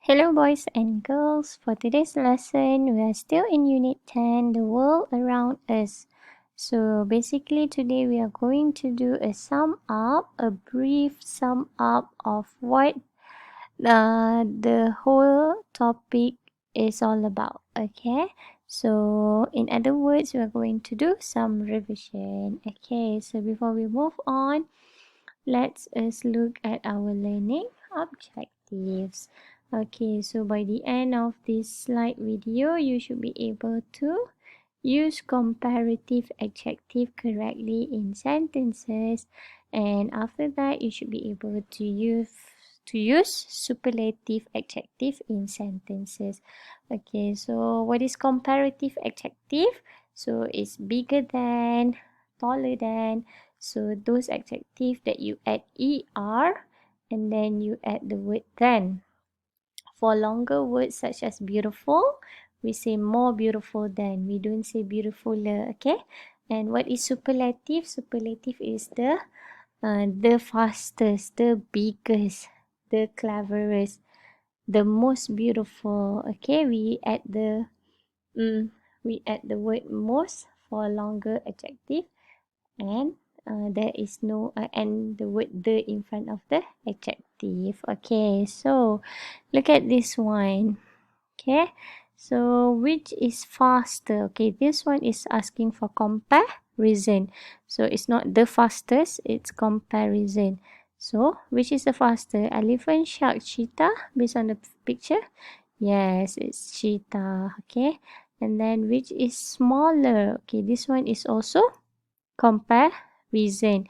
Hello boys and girls, for today's lesson we are still in unit 10, the world around us. So basically today we are going to do a brief sum up of what the whole topic is all about. Okay, so in other words we are going to do some revision. Okay, so before we move on, let's look at our learning objectives. Okay, so by the end of this slide video, you should be able to use comparative adjective correctly in sentences, and after that you should be able to use superlative adjective in sentences. Okay, so what is comparative adjective? So it's bigger than, taller than. So those adjectives that you add er and then you add the word than. For longer words such as beautiful, we say more beautiful than. We don't say beautifuler, okay? And what is superlative? Superlative is the fastest, the biggest, the cleverest, the most beautiful. Okay, we add the word most for longer adjective, and there is no and the word the in front of the adjective. Okay, so look at this one. Okay, so which is faster? Okay, this one is asking for comparison, so it's not the fastest, it's comparison. So which is the faster, elephant, shark, cheetah? Based on the picture, yes, it's cheetah. Okay, and then which is smaller? Okay, this one is also comparison,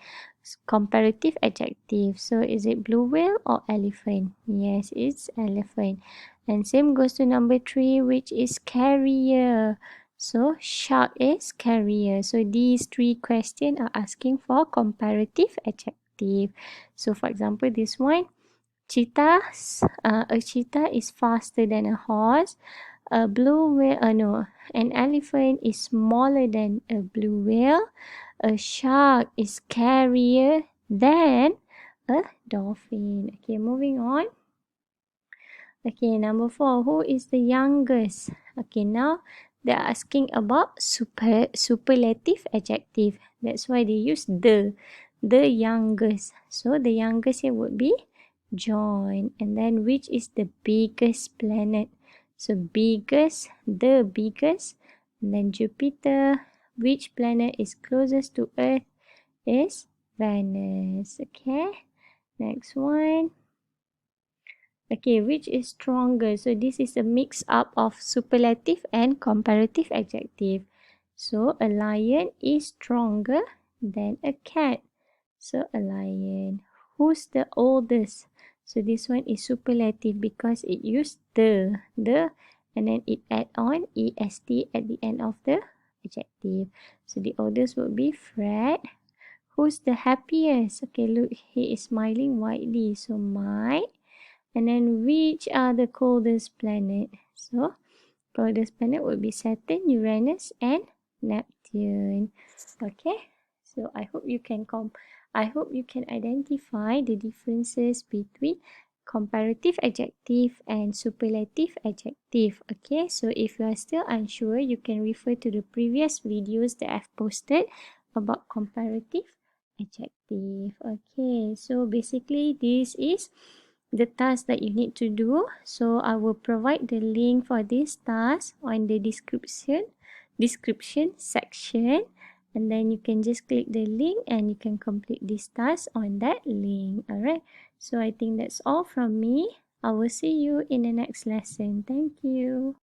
comparative adjective. So is it blue whale or elephant? Yes, it's elephant. And same goes to number 3, which is carrier. So shark is carrier. So these 3 questions are asking for comparative adjective. So for example, this one, a cheetah is faster than a horse. A blue whale, no, an elephant is smaller than a blue whale. A shark is scarier than a dolphin. Okay, moving on. Okay, number 4, who is the youngest? Okay, now they're asking about superlative adjective. That's why they use the youngest. So the youngest here would be John. And then which is the biggest planet? So biggest, the biggest. And then Jupiter. Which planet is closest to Earth? Is Venus. Okay, next one. Okay, which is stronger? So this is a mix up of superlative and comparative adjective. So a lion is stronger than a cat. So a lion. Who's the oldest? So this one is superlative because it used the, and then it add on est at the end of the adjective. So the oldest would be Fred. Who's the happiest? Okay, look, he is smiling widely. So Mike. And then which are the coldest planet? So coldest planet would be Saturn, Uranus, and Neptune. Okay, so I hope you can identify the differences between comparative adjective and superlative adjective. Okay, so if you are still unsure, you can refer to the previous videos that I've posted about comparative adjective. Okay, so basically this is the task that you need to do. So I will provide the link for this task on the description section, and then you can just click the link and you can complete this task on that link. Alright, so I think that's all from me. I will see you in the next lesson. Thank you.